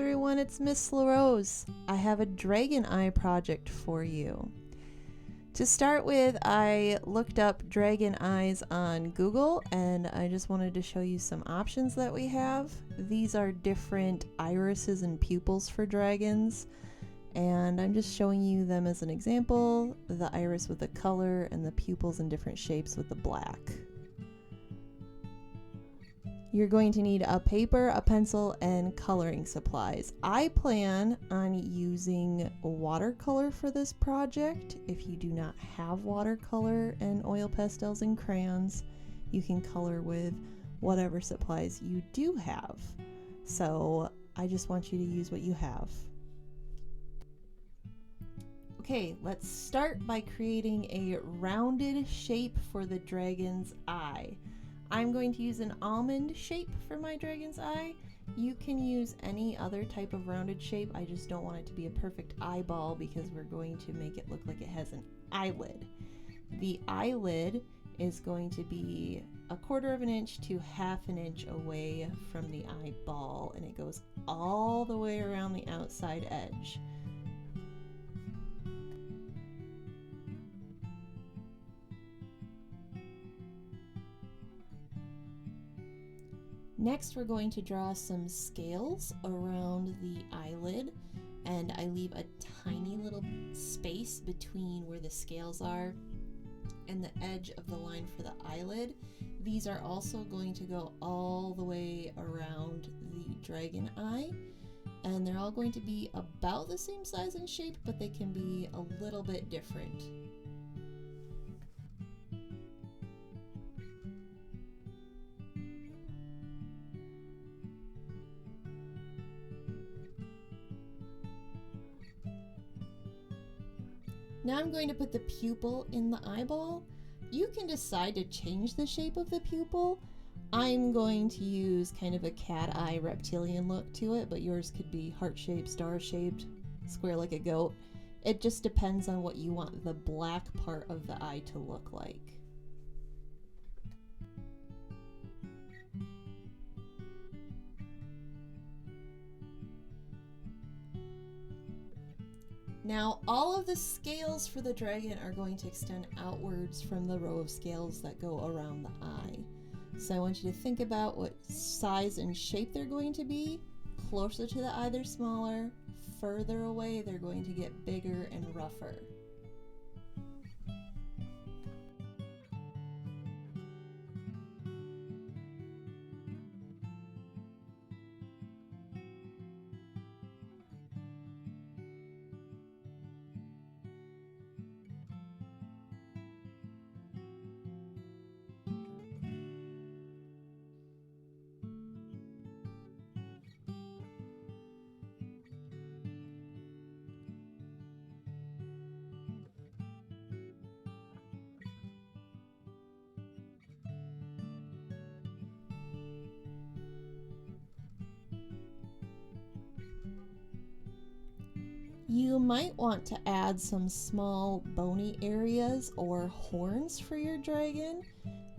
everyone, it's Miss LaRose. I have a dragon eye project for you. To start with, I looked up dragon eyes on Google and I just wanted to show you some options that we have. These are different irises and pupils for dragons, and I'm just showing you them as an example. The iris with the color and the pupils in different shapes with the black. You're going to need a paper, a pencil, and coloring supplies. I plan on using watercolor for this project. If you do not have watercolor and oil pastels and crayons, you can color with whatever supplies you do have. So I just want you to use what you have. Okay, let's start by creating a rounded shape for the dragon's eye. I'm going to use an almond shape for my dragon's eye. You can use any other type of rounded shape. I just don't want it to be a perfect eyeball because we're going to make it look like it has an eyelid. The eyelid is going to be 1/4 inch to 1/2 inch away from the eyeball, and it goes all the way around the outside edge. Next, we're going to draw some scales around the eyelid, and I leave a tiny little space between where the scales are and the edge of the line for the eyelid. These are also going to go all the way around the dragon eye, and they're all going to be about the same size and shape, but they can be a little bit different. Now I'm going to put the pupil in the eyeball. You can decide to change the shape of the pupil. I'm going to use kind of a cat eye reptilian look to it, but yours could be heart-shaped, star-shaped, square like a goat. It just depends on what you want the black part of the eye to look like. Now, all of the scales for the dragon are going to extend outwards from the row of scales that go around the eye. So I want you to think about what size and shape they're going to be. Closer to the eye, they're smaller. Further away, they're going to get bigger and rougher. You might want to add some small bony areas or horns for your dragon,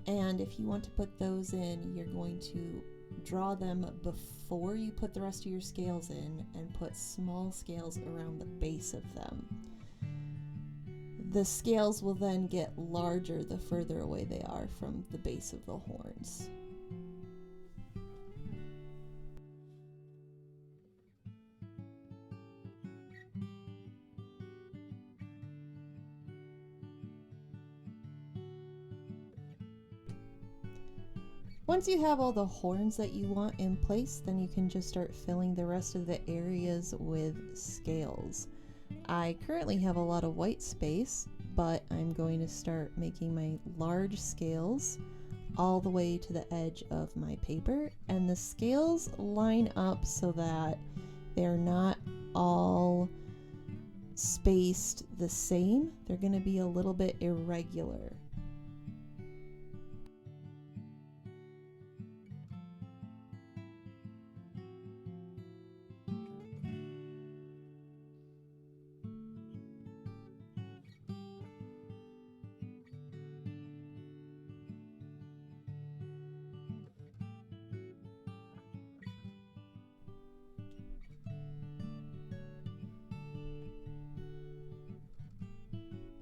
and if you want to put those in, you're going to draw them before you put the rest of your scales in and put small scales around the base of them. The scales will then get larger the further away they are from the base of the horns. Once you have all the horns that you want in place, then you can just start filling the rest of the areas with scales. I currently have a lot of white space, but I'm going to start making my large scales all the way to the edge of my paper, and the scales line up so that they're not all spaced the same. They're going to be a little bit irregular.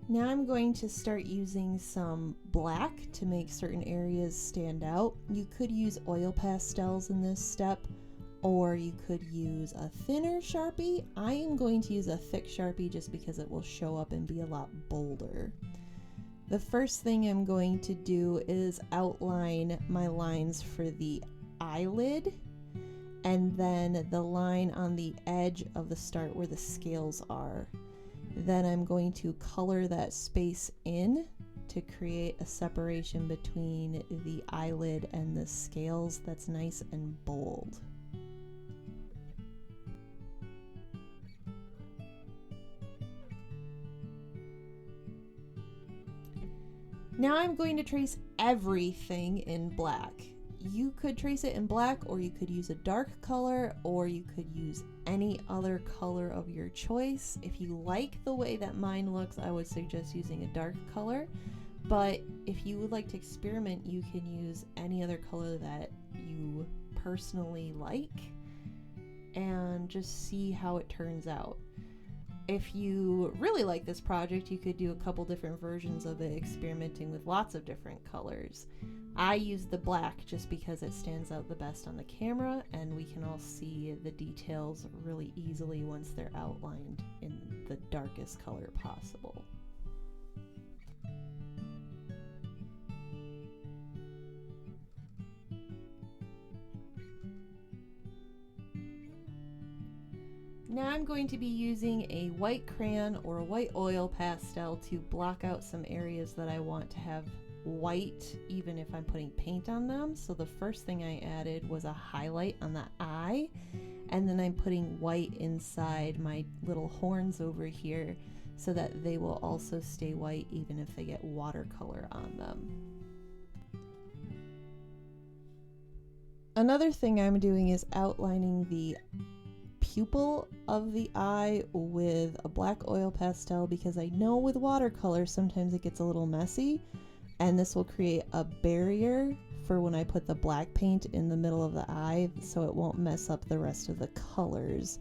Now I'm going to start using some black to make certain areas stand out. You could use oil pastels in this step, or you could use a thinner Sharpie. I am going to use a thick Sharpie just because it will show up and be a lot bolder. The first thing I'm going to do is outline my lines for the eyelid, and then the line on the edge of the start where the scales are. Then I'm going to color that space in to create a separation between the eyelid and the scales that's nice and bold. Now I'm going to trace everything in black. You could trace it in black, or you could use a dark color, or you could use any other color of your choice. If you like the way that mine looks, I would suggest using a dark color. But if you would like to experiment, you can use any other color that you personally like and just see how it turns out. If you really like this project, you could do a couple different versions of it, experimenting with lots of different colors. I use the black just because it stands out the best on the camera, and we can all see the details really easily once they're outlined in the darkest color possible. Now I'm going to be using a white crayon or a white oil pastel to block out some areas that I want to have white even if I'm putting paint on them. So the first thing I added was a highlight on the eye, and then I'm putting white inside my little horns over here so that they will also stay white even if they get watercolor on them. Another thing I'm doing is outlining the pupil of the eye with a black oil pastel, because I know with watercolor sometimes it gets a little messy, and this will create a barrier for when I put the black paint in the middle of the eye so it won't mess up the rest of the colors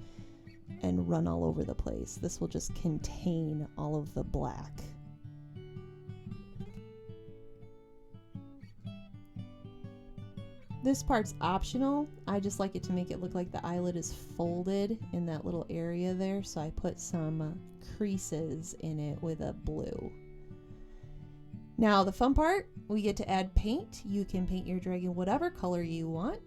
and run all over the place. This will just contain all of the black. This part's optional. I just like it to make it look like the eyelid is folded in that little area there, so I put some creases in it with a blue. Now the fun part, we get to add paint. You can paint your dragon whatever color you want.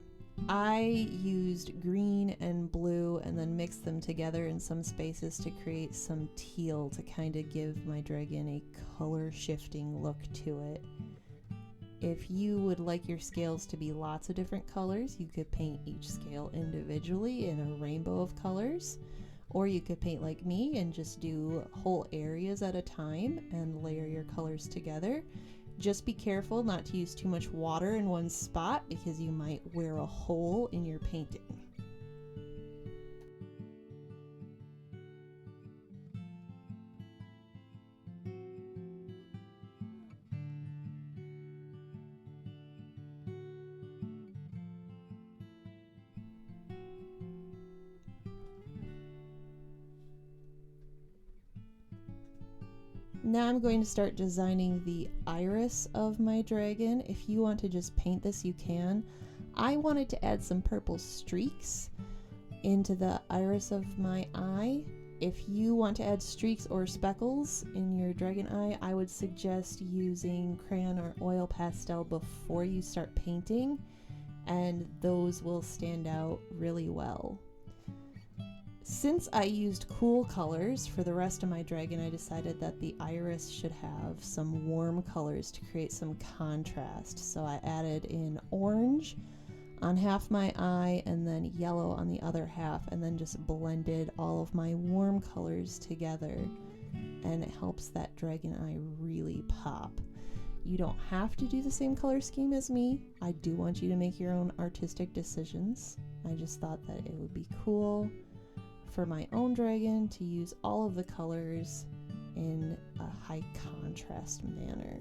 I used green and blue and then mixed them together in some spaces to create some teal to kind of give my dragon a color shifting look to it. If you would like your scales to be lots of different colors, you could paint each scale individually in a rainbow of colors, or you could paint like me and just do whole areas at a time and layer your colors together. Just be careful not to use too much water in one spot because you might wear a hole in your painting. Now I'm going to start designing the iris of my dragon. If you want to just paint this, you can. I wanted to add some purple streaks into the iris of my eye. If you want to add streaks or speckles in your dragon eye, I would suggest using crayon or oil pastel before you start painting, and those will stand out really well. Since I used cool colors for the rest of my dragon, I decided that the iris should have some warm colors to create some contrast. So I added in orange on half my eye and then yellow on the other half, and then just blended all of my warm colors together, and it helps that dragon eye really pop. You don't have to do the same color scheme as me. I do want you to make your own artistic decisions. I just thought that it would be cool for my own dragon to use all of the colors in a high contrast manner.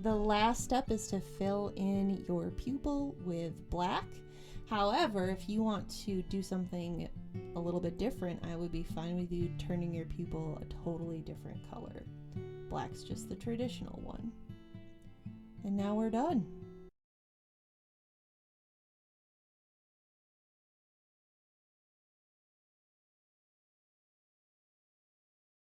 The last step is to fill in your pupil with black. However, if you want to do something a little bit different, I would be fine with you turning your pupil a totally different color. Black's just the traditional one. And now we're done.